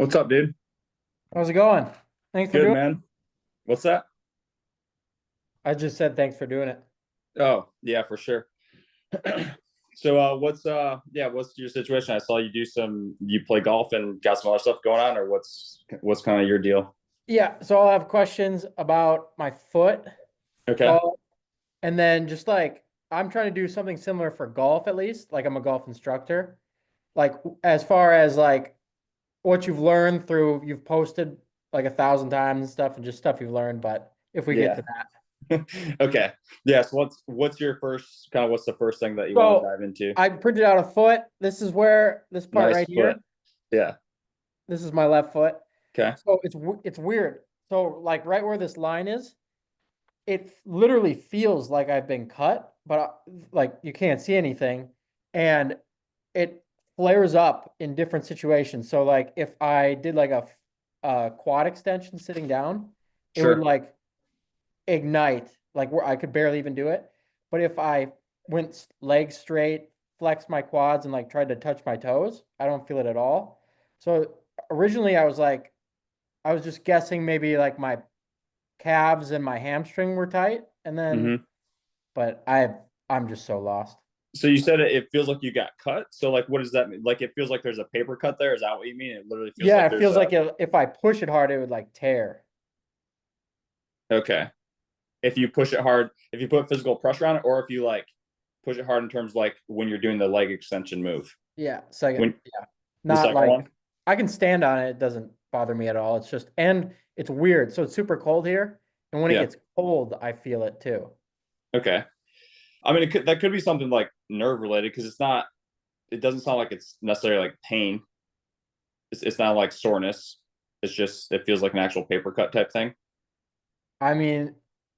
What's up, dude? How's it going? Thanks for Good, doing it. man. What's that? I just said thanks for doing it. Oh, yeah, for sure. So, what's your situation? I saw you play golf and got some other stuff going on, or what's kind of your deal? Yeah, so I'll have questions about my foot, Okay. golf, and then just like I'm trying to do something similar for golf at least. Like I'm a golf instructor. Like as far as like what you've learned through you've posted like 1,000 times and stuff and just stuff you've learned, but if we get Yeah. to that. Okay. Yeah. So what's the first thing that you want to So dive into? I printed out a foot. This is where this part Nice right foot. here. Yeah. This is my left foot. Okay. So it's weird. So like right where this line is, it literally feels like I've been cut, but like you can't see anything, and it flares up in different situations. So like if I did like a quad extension sitting down, it would Sure. like ignite, like where I could barely even do it. But if I went legs straight, flexed my quads, and like tried to touch my toes, I don't feel it at all. So originally I was just guessing maybe like my calves and my hamstring were tight, and then hmm but I'm just so lost. So you said it feels like you got cut. So like, what does that mean? Like, it feels like there's a paper cut there. Is that what you mean? It literally feels Yeah, like it there's feels a like if I push it hard, it would like tear. okay. If you push it hard, if you put physical pressure on it, or if you like push it hard in terms like when you're doing the leg extension move. Yeah, second. When Yeah, the not second one? like I can stand on it. It doesn't bother me at all. It's just and it's weird. So it's super cold here, and when it Yeah. gets cold, I feel it too. Okay. I mean, that could be something like nerve related because it doesn't sound like it's necessarily like pain. It's not like soreness. It's just, it feels like an actual paper cut type thing. I mean,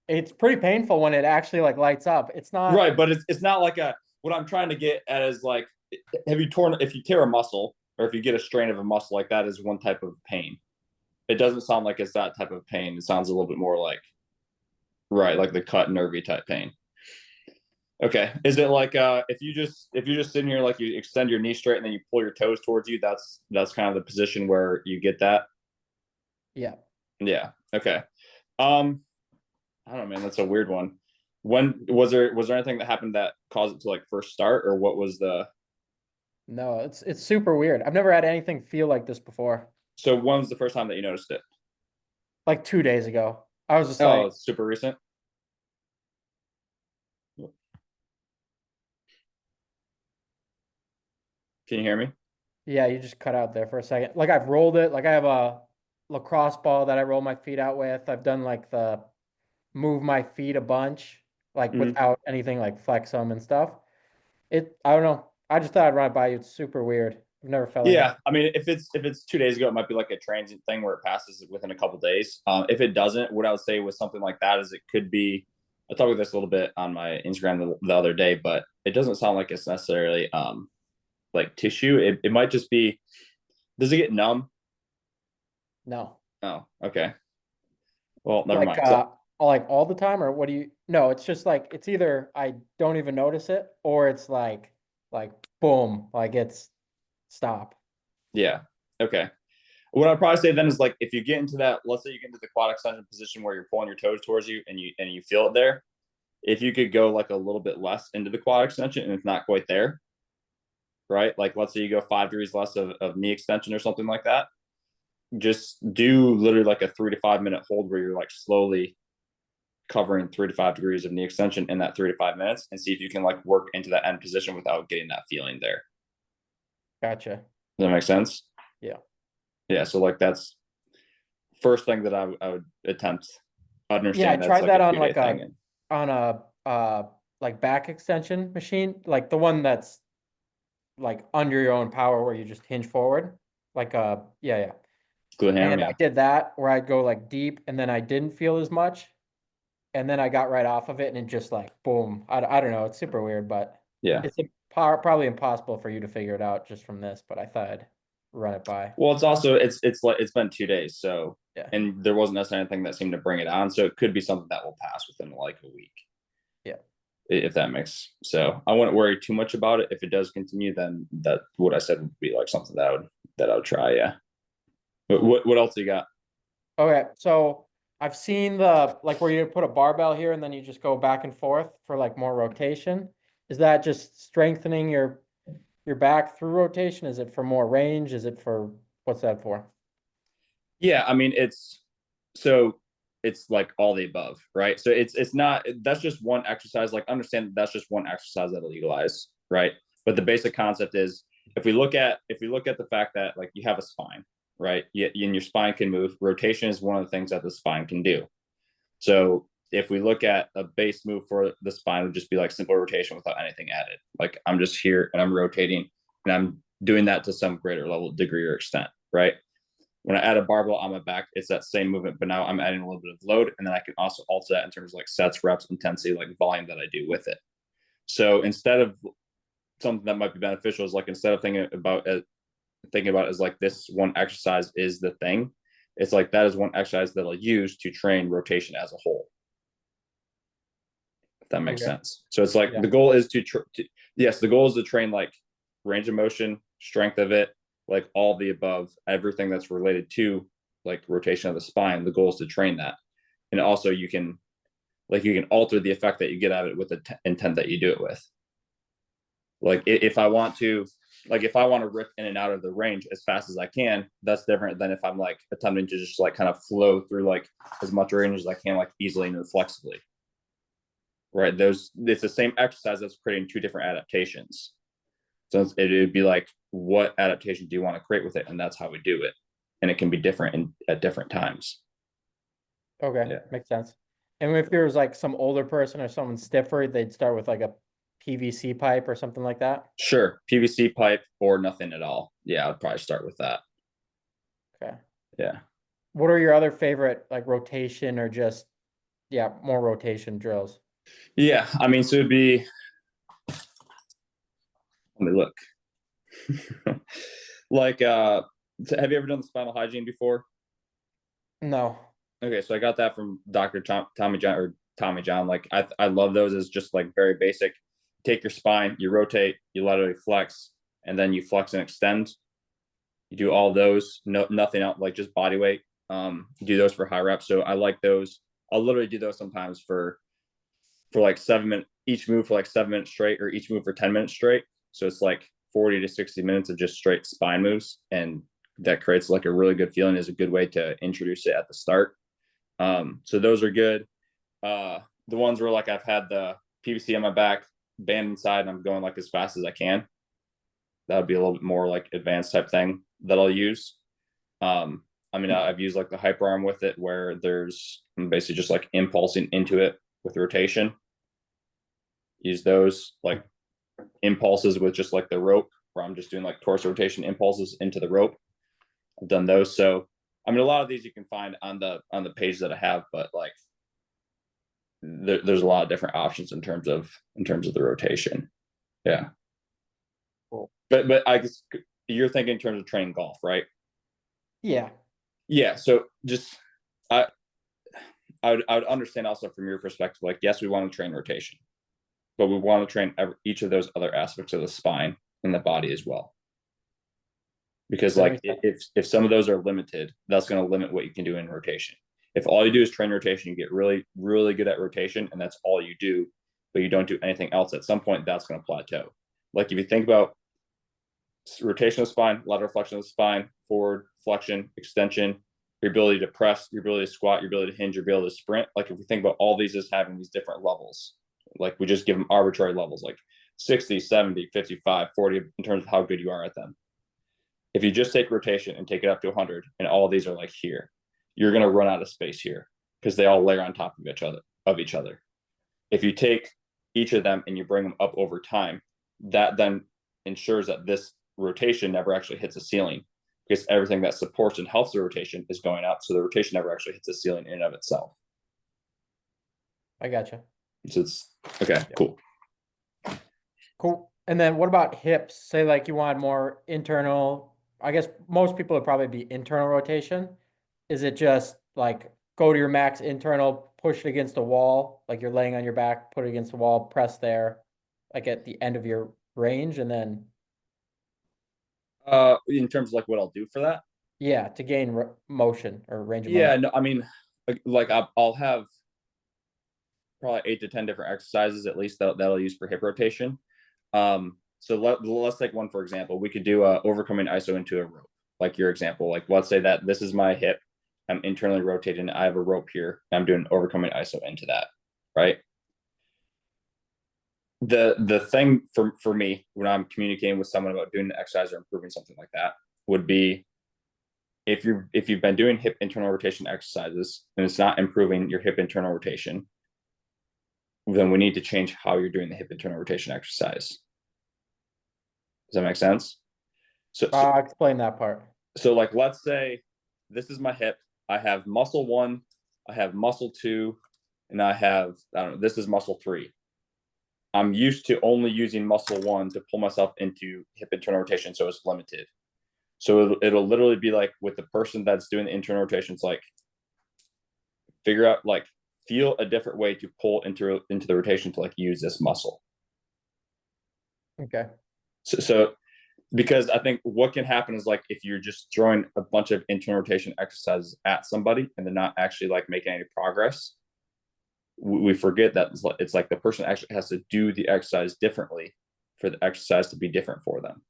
it's pretty painful when it actually like lights up. It's not. Right. But it's not like what I'm trying to get at is like, if you tear a muscle or if you get a strain of a muscle, like that is one type of pain. It doesn't sound like it's that type of pain. It sounds a little bit more like, right, like the cut nervy type pain. Okay. Is it like if you're just sitting here like you extend your knee straight and then you pull your toes towards you, that's kind of the position where you get that? Yeah. Yeah. Okay. Um I don't know, man, that's a weird one. When was there anything that happened that caused it to like first start, or what was the No, it's super weird. I've never had anything feel like this before. so when was the first time that you noticed it? Like 2 days ago, I was just Oh, like, it's super recent. Can you hear me? yeah, you just cut out there for a second. Like I've rolled it. Like I have a lacrosse ball that I roll my feet out with. I've done like the move my feet a bunch, like Mhm. without anything like flex them and stuff. I don't know. I just thought I'd run it by you. It's super weird. I've never felt anything. Yeah, I mean, if it's 2 days ago, it might be like a transient thing where it passes within a couple of days. If it doesn't, what I would say with something like that is it could be. I talked about this a little bit on my Instagram the other day, but it doesn't sound like it's necessarily like tissue. It might just be. Does it get numb? No. Oh, okay. Well, never Like mind. So, like all the time or what do you no, it's just like it's either I don't even notice it or it's like boom, like it's stop. yeah. Okay. What I'd probably say then is like if you get into that, let's say you get into the quad extension position where you're pulling your toes towards you and you feel it there. If you could go like a little bit less into the quad extension and it's not quite there, right? Like let's say you go 5 degrees less of knee extension or something like that. Just do literally like a 3 to 5 minute hold where you're like slowly covering 3 to 5 degrees of knee extension in that 3 to 5 minutes and see if you can like work into that end position without getting that feeling there. Gotcha. Does that make sense? Yeah. Yeah. So like that's first thing that I would attempt. I Yeah, I understand that's tried like that a on 2 day like thing. a And on a like back extension machine, like the one that's like under your own power where you just hinge forward. Like yeah, yeah. glue hammer, And I yeah. did that where I'd go like deep and then I didn't feel as much. And then I got right off of it and it just like boom. I don't know. It's super weird, but Yeah. it's probably impossible for you to figure it out just from this. But I thought I'd run it by. Well, it's also it's like it's been 2 days, so Yeah, and there wasn't necessarily anything that seemed to bring it on, so it could be something that will pass within like a week, yeah, if that makes. So I wouldn't worry too much about it. If it does continue, then that what I said would be like something that I would try. Yeah. What else you got? Okay, so I've seen the like where you put a barbell here and then you just go back and forth for like more rotation. Is that just strengthening your back through rotation? Is it for more range? Is it for what's that for? Yeah, I mean so it's like all the above, right? So it's not that's just one exercise. Like understand that that's just one exercise that'll utilize, right? But the basic concept is if we look at the fact that like you have a spine, right? And your spine can move. Rotation is one of the things that the spine can do. So if we look at a base move for the spine, would just be like simple rotation without anything added. Like I'm just here and I'm rotating and I'm doing that to some greater level, degree, or extent, right? When I add a barbell on my back, it's that same movement, but now I'm adding a little bit of load, and then I can also alter that in terms of like sets, reps, intensity, like volume that I do with it. So instead of something that might be beneficial is like instead of thinking about as like this one exercise is the thing, it's like that is one exercise that I'll use to train rotation as a whole. If that makes Okay. sense. So it's like Yeah. the goal is yes, the goal is to train like range of motion, strength of it, like all the above, everything that's related to like rotation of the spine. The goal is to train that, and also you can alter the effect that you get out of it with the intent that you do it with. Like if I want to, rip in and out of the range as fast as I can, that's different than if I'm like attempting to just like kind of flow through like as much range as I can, like easily and flexibly. Right? It's the same exercise that's creating two different adaptations. So it would be like, what adaptation do you want to create with it? And that's how we do it. And it can be different at different times. Okay, Yeah. makes sense. And if there was like some older person or someone stiffer, they'd start with like a PVC pipe or something like that. Sure. PVC pipe or nothing at all. Yeah, I'd probably start with that. Okay. Yeah. What are your other favorite like rotation or just yeah, more rotation drills? Yeah. I mean, so it'd be, let me look. Like, have you ever done the spinal hygiene before? No. Okay, so I got that from Dr. Tommy John or Tommy John. Like I love those as just like very basic. Take your spine, you rotate, you laterally flex, and then you flex and extend. You do all those, no nothing else, like just body weight. You do those for high reps. So I like those. I'll literally do those sometimes for like 7 minutes each move for like 7 minutes straight, or each move for 10 minutes straight. So it's like 40 to 60 minutes of just straight spine moves, and that creates like a really good feeling. Is a good way to introduce it at the start. So those are good. The ones where like I've had the PVC on my back, band inside, and I'm going like as fast as I can. That would be a little bit more like advanced type thing that I'll use. I mean, I've used like the hyper arm with it, where I'm basically just like impulsing into it with rotation. Use those like impulses with just like the rope, where I'm just doing like torso rotation impulses into the rope. I've done those. So I mean, a lot of these you can find on the page that I have, but like there's a lot of different options in terms of the rotation. Yeah. Cool. But I guess you're thinking in terms of training golf, right? Yeah. Yeah. So just I I would understand also from your perspective, like yes, we want to train rotation, but we want to train each of those other aspects of the spine and the body as well. Because That like makes sense. if some of those are limited, that's going to limit what you can do in rotation. If all you do is train rotation, you get really really good at rotation, and that's all you do, but you don't do anything else. At some point, that's going to plateau. Like if you think about rotation of the spine, lateral flexion of the spine, forward flexion, extension, your ability to press, your ability to squat, your ability to hinge, your ability to sprint. Like if we think about all these as having these different levels, like we just give them arbitrary levels, like 60, 70, 55, 40 in terms of how good you are at them. If you just take rotation and take it up to 100, and all of these are like here, you're going to run out of space here because they all layer on top of each other. If you take each of them and you bring them up over time, that then ensures that this rotation never actually hits a ceiling, because everything that supports and helps the rotation is going up. So the rotation never actually hits a ceiling in and of itself. I gotcha. So it's okay, Yeah. cool. Cool. And then what about hips? Say like you want more internal, I guess most people would probably be internal rotation. Is it just like go to your max internal, push it against the wall, like you're laying on your back, put it against the wall, press there, like at the end of your range, and then In terms of like what I'll do for that, Yeah, to gain motion or range of Yeah, motion. no, I mean, like I'll have probably 8 to 10 different exercises at least that'll use for hip rotation. So let's take one for example. We could do overcoming ISO into a rope, like your example. Like let's say that this is my hip, I'm internally rotating. I have a rope here. I'm doing overcoming ISO into that, right? The thing for me when I'm communicating with someone about doing an exercise or improving something like that would be if you've been doing hip internal rotation exercises and it's not improving your hip internal rotation, then we need to change how you're doing the hip internal rotation exercise. Does that make sense? Explain that part. So like let's say this is my hip. I have muscle one, I have muscle two, and I don't know, this is muscle three. I'm used to only using muscle one to pull myself into hip internal rotation, so it's limited. So it'll literally be like with the person that's doing the internal rotations, like figure out like feel a different way to pull into the rotation to like use this muscle. Okay. So because I think what can happen is like if you're just throwing a bunch of internal rotation exercises at somebody and they're not actually like making any progress, we forget that it's like the person actually has to do the exercise differently for the exercise to be different for them.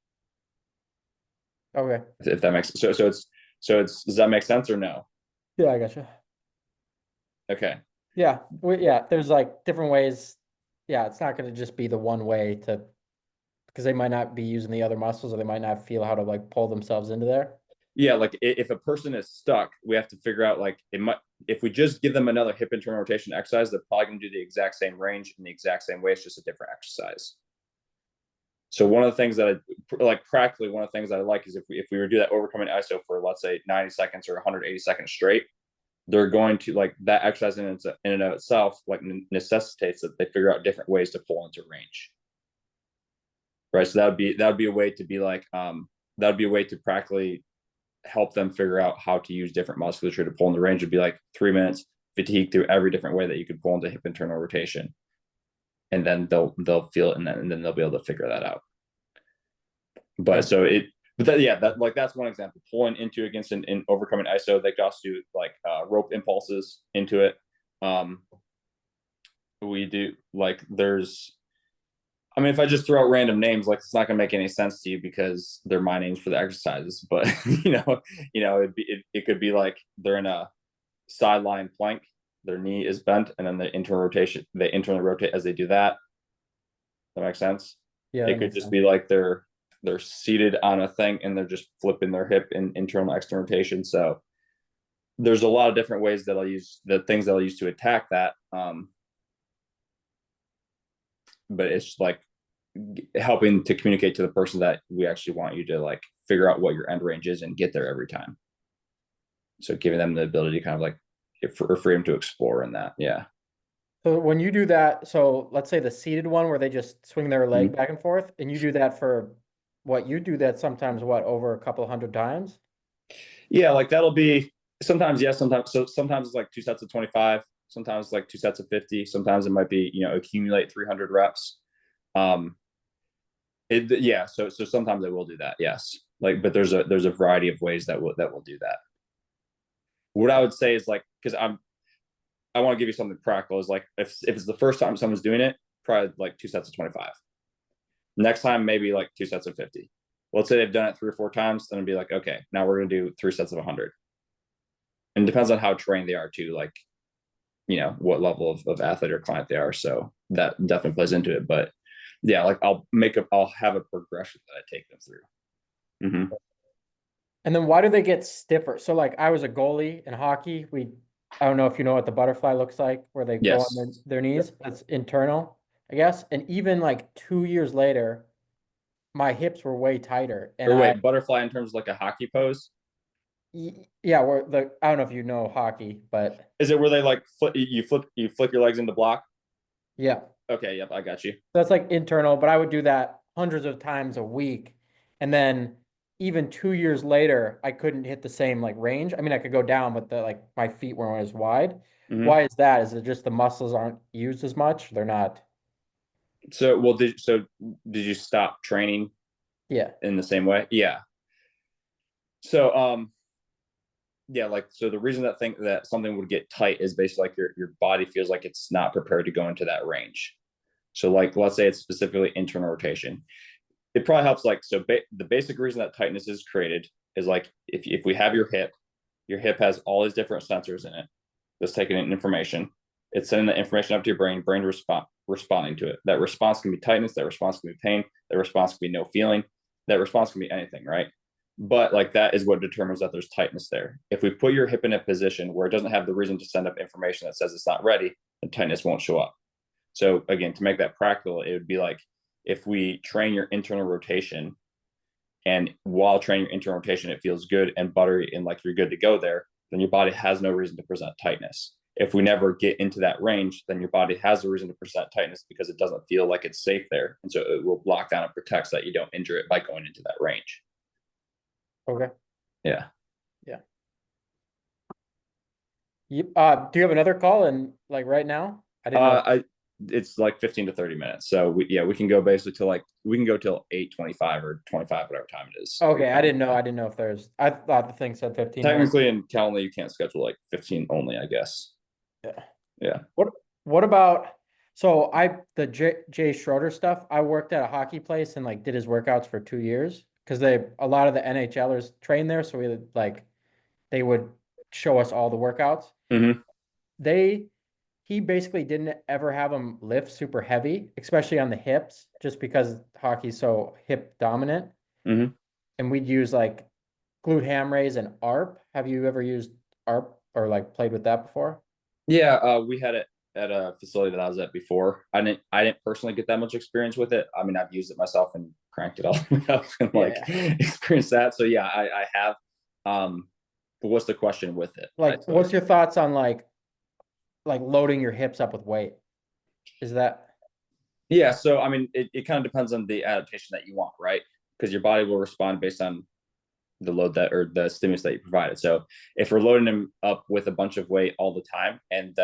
Okay. If that makes so it's does that make sense or no? Yeah, I gotcha. Okay. Yeah, yeah. There's like different ways. Yeah, it's not going to just be the one way to because they might not be using the other muscles or they might not feel how to like pull themselves into there. Yeah, like if a person is stuck, we have to figure out like it might if we just give them another hip internal rotation exercise, they're probably going to do the exact same range in the exact same way. It's just a different exercise. So one of the things that I like practically one of the things that I like is if we were to do that overcoming ISO for let's say 90 seconds or 180 seconds straight, they're going to like that exercise in and of itself like necessitates that they figure out different ways to pull into range. Right. So that would be a way to be like that would be a way to practically help them figure out how to use different musculature to pull in the range. Would be like 3 minutes fatigue through every different way that you could pull into hip internal rotation, and then they'll feel it, and then they'll be able to figure that out. But so it, but that yeah, that like that's one example. Pulling into against in overcoming ISO, they could also do like rope impulses into it. We do like there's I mean, if I just throw out random names, like it's not gonna make any sense to you because they're my names for the exercises. But it could be like they're in a sideline plank, their knee is bent, and then the internal rotation, they internally rotate as they do that. That makes sense. Yeah, that It could makes just sense. be like they're seated on a thing and they're just flipping their hip in internal external rotation. So there's a lot of different ways that I'll use the things that I'll use to attack that. But it's like helping to communicate to the person that we actually want you to like figure out what your end range is and get there every time. So giving them the ability to kind of like for freedom to explore in that. Yeah. So when you do that, so let's say the seated one where they just swing their leg Mhm. back and forth, and you do that for what you do that sometimes what over a couple hundred times? Yeah, like that'll be sometimes yes, sometimes so sometimes it's like 2 sets of 25, sometimes it's like 2 sets of 50, sometimes it might be, accumulate 300 reps. Um yeah, so sometimes I will do that, yes. Like but there's a variety of ways that will do that. What I would say is like because I want to give you something practical is like if it's the first time someone's doing it, probably like 2 sets of 25. Next time, maybe like 2 sets of 50. Let's say they've done it 3 or 4 times, then it'd be like, okay, now we're gonna do 3 sets of 100. And it depends on how trained they are too, like what level of athlete or client they are. So that definitely plays into it. But yeah, like I'll have a progression that I take them through. And then why do they get stiffer? So like I was a goalie in hockey. I don't know if you know what the butterfly looks like, where they go on Yes. their knees. That's internal, I guess. And even like 2 years later, my hips were way tighter. And Or wait, butterfly in terms of like a hockey pose. yeah, I don't know if you know hockey, but Is it where they like you flick your legs into block? yeah, Okay, yep, I got you. that's like internal. But I would do that hundreds of times a week, and then even 2 years later, I couldn't hit the same like range. I mean, I could go down, but the like my feet weren't as wide. Hmm. Why is that? Is it just the muscles aren't used as much? They're not. Did you stop training Yeah. in the same way? Yeah. So Yeah, like so the reason that think that something would get tight is basically like your body feels like it's not prepared to go into that range. So like let's say it's specifically internal rotation. It probably helps like so the basic reason that tightness is created is like if we have your hip has all these different sensors in it that's taking in information. It's sending the information up to your brain responding to it. That response can be tightness, that response can be pain, that response can be no feeling, that response can be anything, right? But like that is what determines that there's tightness there. If we put your hip in a position where it doesn't have the reason to send up information that says it's not ready, the tightness won't show up. So again, to make that practical, it would be like if we train your internal rotation and while training your internal rotation, it feels good and buttery and like you're good to go there, then your body has no reason to present tightness. If we never get into that range, then your body has a reason to present tightness because it doesn't feel like it's safe there. And so it will block down and protect so that you don't injure it by going into that range. Okay. Yeah. Yeah. Do you have another call in like right now? I didn't know. I it's like 15 to 30 minutes. So we can go basically till like we can go till 8:25 or 25, whatever time it is. Okay, I didn't know. I didn't know if there's. I thought the thing said 15 minutes. Technically in Calendly, you can't schedule like 15 only, I guess. Yeah. Yeah. What about? So the Jay Schroeder stuff. I worked at a hockey place and like did his workouts for 2 years because a lot of the NHLers train there. So they would show us all the workouts. Mm-hmm. They he basically didn't ever have them lift super heavy, especially on the hips, just because hockey's so hip dominant. Mm-hmm. And we'd use like glute ham raise and ARP. Have you ever used ARP or like played with that before? Yeah, we had it at a facility that I was at before. I didn't personally get that much experience with it. I mean, I've used it myself and cranked it all the way up and like Yeah. experienced that. So yeah, I have. But what's the question with it? I Like, what's suppose. your thoughts on like loading your hips up with weight? Is that Yeah, so I mean, it kind of depends on the adaptation that you want, right? Because your body will respond based on the load that or the stimulus that you provided. So if we're loading them up with a bunch of weight all the time, and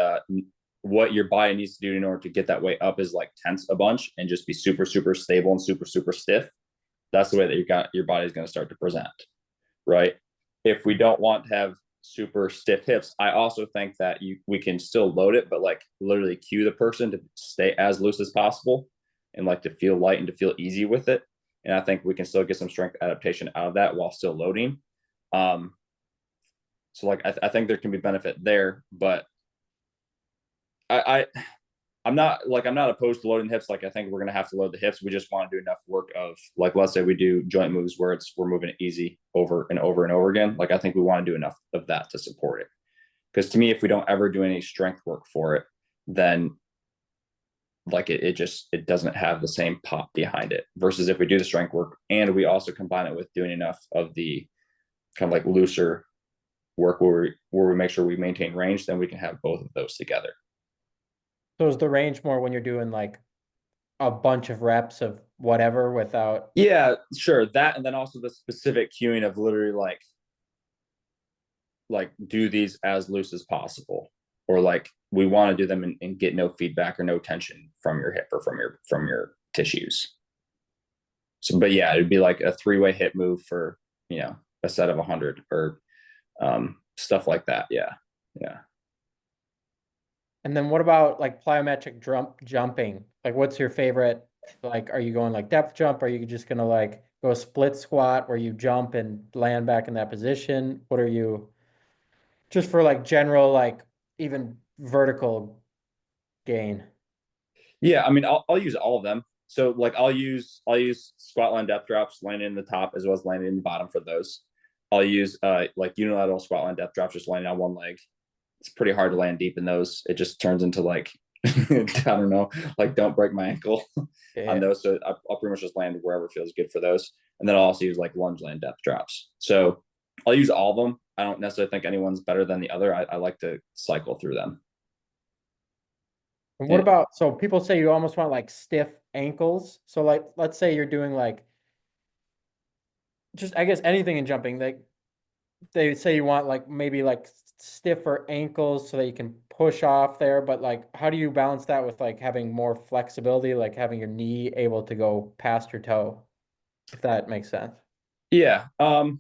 what your body needs to do in order to get that weight up is like tense a bunch and just be super super stable and super super stiff. That's the way that your body is going to start to present, right? If we don't want to have super stiff hips, I also think that we can still load it, but like literally cue the person to stay as loose as possible and like to feel light and to feel easy with it. And I think we can still get some strength adaptation out of that while still loading. Um, so like I think there can be benefit there, but I I'm not opposed to loading hips. Like I think we're gonna have to load the hips. We just want to do enough work of like let's say we do joint moves where we're moving it easy over and over and over again. Like I think we want to do enough of that to support it. Because to me, if we don't ever do any strength work for it, then like it doesn't have the same pop behind it. Versus if we do the strength work and we also combine it with doing enough of the kind of like looser work where we make sure we maintain range, then we can have both of those together. so? Is the range more when you're doing like a bunch of reps of whatever without? Yeah, sure. That and then also the specific cueing of literally like do these as loose as possible. Or like we want to do them and get no feedback or no tension from your hip or from your tissues. So but yeah, it'd be like a three-way hip move for a set of 100 or stuff like that. Yeah. Yeah. And then what about like plyometric jumping? Like, what's your favorite? Like, are you going like depth jump? Are you just gonna like go split squat where you jump and land back in that position? What are you just for like general like even vertical gain? Yeah, I mean, I'll use all of them. So like I'll use squat line depth drops, landing in the top as well as landing in the bottom for those. I'll use like unilateral squat line depth drops, just landing on one leg. It's pretty hard to land deep in those. It just turns into like I don't know, like don't break my ankle on Yeah. those. So I'll pretty much just land wherever feels good for those. And then I'll also use like lunge land depth drops. So I'll use all of them. I don't necessarily think anyone's better than the other. I like to cycle through them. And what Yeah. about, so people say you almost want like stiff ankles. So like, let's say you're doing like, just I guess anything in jumping, they say you want like maybe like stiffer ankles so that you can push off there, but like how do you balance that with like having more flexibility, like having your knee able to go past your toe, if that makes sense? Yeah. I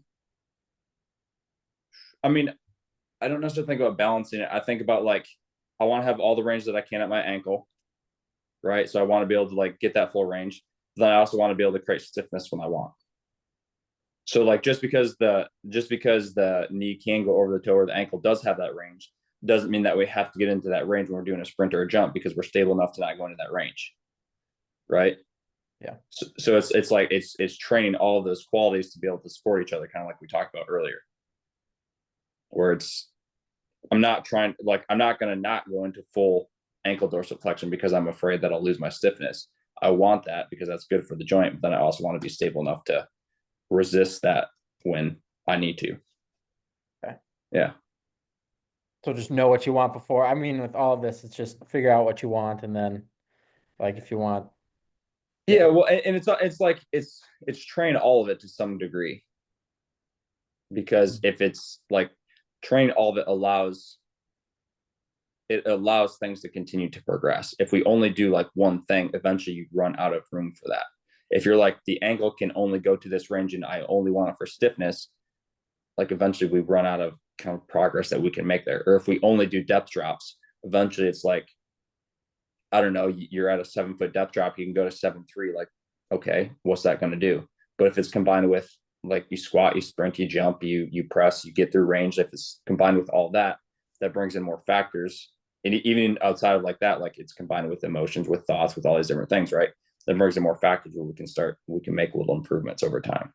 mean, I don't necessarily think about balancing it. I think about like I want to have all the range that I can at my ankle, right? So I want to be able to like get that full range. Then I also want to be able to create stiffness when I want. So like just because the knee can go over the toe or the ankle does have that range doesn't mean that we have to get into that range when we're doing a sprint or a jump because we're stable enough to not go into that range, right? Yeah. So it's like it's training all of those qualities to be able to support each other, kind of like we talked about earlier. Where it's I'm not going to not go into full ankle dorsiflexion because I'm afraid that I'll lose my stiffness. I want that because that's good for the joint, but then I also want to be stable enough to resist that when I need to. Okay. Yeah. So just know what you want before. I mean, with all of this, it's just figure out what you want, and then, like, if you want. Yeah. Well, and it's like it's train all of it to some degree because if it's like train all of it allows things to continue to progress. If we only do like one thing, eventually you run out of room for that. If you're like the ankle can only go to this range and I only want it for stiffness, like eventually we run out of kind of progress that we can make there. Or if we only do depth drops, eventually it's like, I don't know, you're at a 7 foot depth drop, you can go to 7.3. Like, okay, what's that going to do? But if it's combined with like you squat, you sprint, you jump, you press, you get through range, if it's combined with all that, that brings in more factors. And even outside of like that, like it's combined with emotions, with thoughts, with all these different things, right? That brings in more factors where we can make little improvements over time.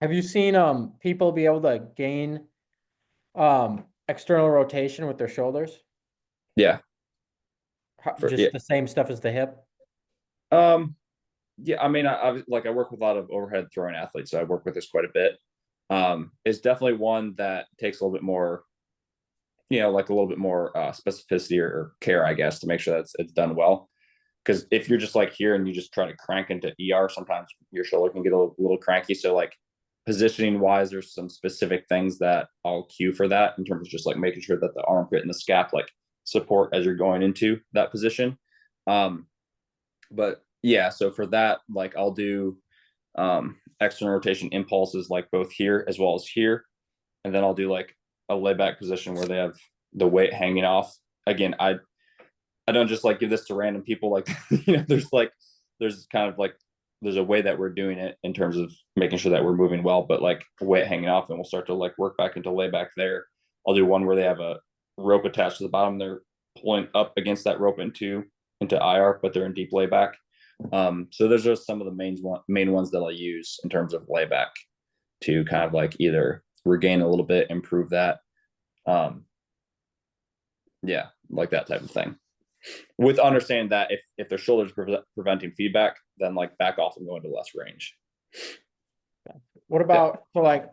Have you seen people be able to gain external rotation with their shoulders? Yeah. Just Yeah. the same stuff as the hip? Um, yeah, I mean, I work with a lot of overhead throwing athletes, so I work with this quite a bit. It's definitely one that takes a little bit more, like a little bit more specificity or care, I guess, to make sure that it's done well. Because if you're just like here and you just try to crank into ER, sometimes your shoulder can get a little cranky. So like positioning wise, there's some specific things that I'll cue for that in terms of just like making sure that the armpit and the scap like support as you're going into that position. But yeah, so for that, like I'll do external rotation impulses like both here as well as here. And then I'll do like a layback position where they have the weight hanging off. Again, I don't just like give this to random people. Like, there's kind of like, there's a way that we're doing it in terms of making sure that we're moving well, but like weight hanging off, and we'll start to like work back into layback there. I'll do one where they have a rope attached to the bottom. They're pulling up against that rope into IR, but they're in deep layback. So those are some of the main ones that I'll use in terms of layback to kind of like either regain a little bit, improve that. Yeah, like that type of thing. With understanding that if their shoulders preventing feedback, then like back off and go into less range. What about so like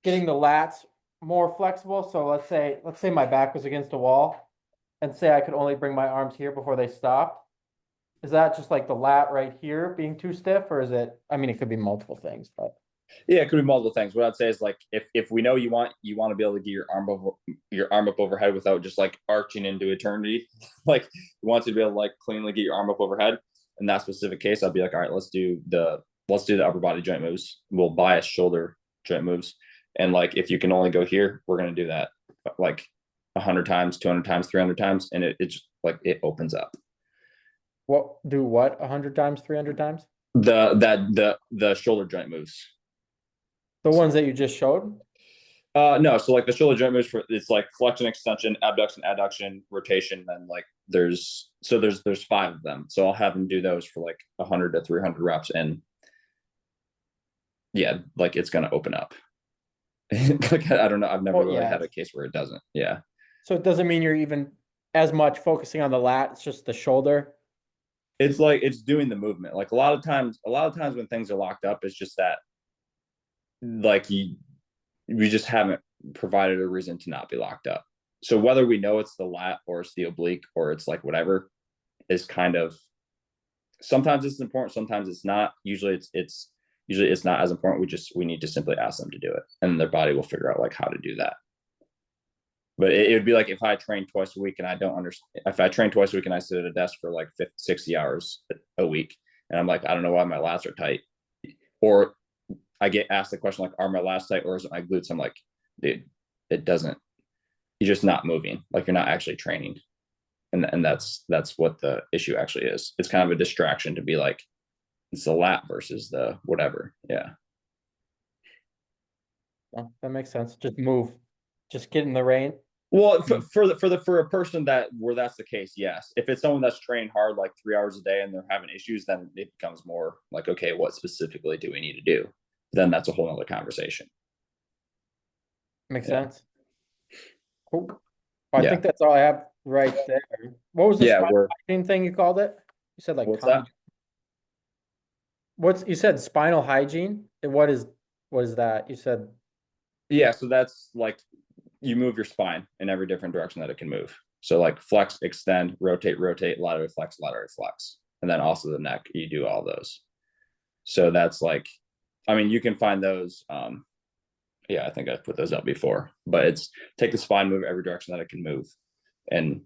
getting the lats more flexible? So let's say my back was against a wall, and say I could only bring my arms here before they stopped. Is that just like the lat right here being too stiff, or is it? I mean, it could be multiple things, but Yeah, it could be multiple things. What I'd say is like if we know you want to be able to get your arm up overhead without just like arching into eternity, like you want to be able to like cleanly get your arm up overhead. In that specific case, I'd be like, all right, let's do the upper body joint moves. We'll bias shoulder joint moves, and like if you can only go here, we're gonna do that like 100 times, 200 times, 300 times, and it's like it opens up. what 100 times, 300 times? The shoulder joint moves. The ones that you just showed? No, so like the shoulder joint moves for it's like flexion, extension, abduction, adduction, rotation, and like there's 5 of them. So I'll have them do those for like 100 to 300 reps, and yeah, like it's gonna open up. Like I don't know, I've never really had a case where it doesn't. Yeah. So it doesn't mean you're even as much focusing on the lat, it's just the shoulder. It's like it's doing the movement. Like a lot of times when things are locked up, it's just that like we just haven't provided a reason to not be locked up. So whether we know it's the lat or it's the oblique or it's like whatever is kind of sometimes it's important, sometimes it's not. Usually it's not as important. We need to simply ask them to do it, and their body will figure out like how to do that. But it would be like if I train twice a week and I don't understand. If I train twice a week and I sit at a desk for like 50, 60 hours a week, and I'm like, I don't know why my lats are tight, or I get asked the question like, are my lats tight or is it my glutes? I'm like, dude, it doesn't You're just not moving, like you're not actually training. And that's what the issue actually is. It's kind of a distraction to be like, it's the lat versus the whatever. Yeah. Yeah, that makes sense. Just move. Just get in the rain. Well, for a person that where that's the case, yes. If it's someone that's training hard like 3 hours a day and they're having issues, then it becomes more like, okay, what specifically do we need to do? Then that's a whole other conversation. Makes Yeah. sense. Cool. I Yeah. think that's all I have right there. What was the Yeah. spinal We're hygiene thing you called it? You said like what's that? what's you said spinal hygiene? And what is that? You said Yeah. So that's like you move your spine in every different direction that it can move. So like flex, extend, rotate, lateral flex, lateral flex. And then also the neck, you do all those. So that's like, I mean, you can find those. Yeah, I think I've put those up before, but it's take the spine, move every direction that it can move. And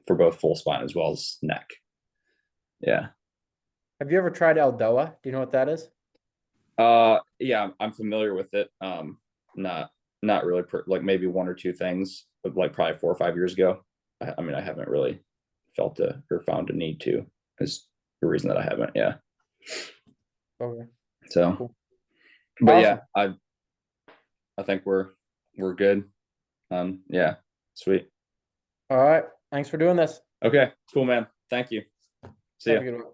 for both full spine as well as neck. Yeah. have you ever tried Eldoa? Do you know what that is? Yeah, I'm familiar with it. Not not really like maybe one or two things, but like probably 4 or 5 years ago. I mean, I haven't really felt or found a need to is the reason that I haven't. Yeah. Okay, So, cool. but Awesome. yeah, I think we're good. Yeah, sweet. All right. Thanks for doing this. Okay, cool, man. Thank you. See Have ya. a good one.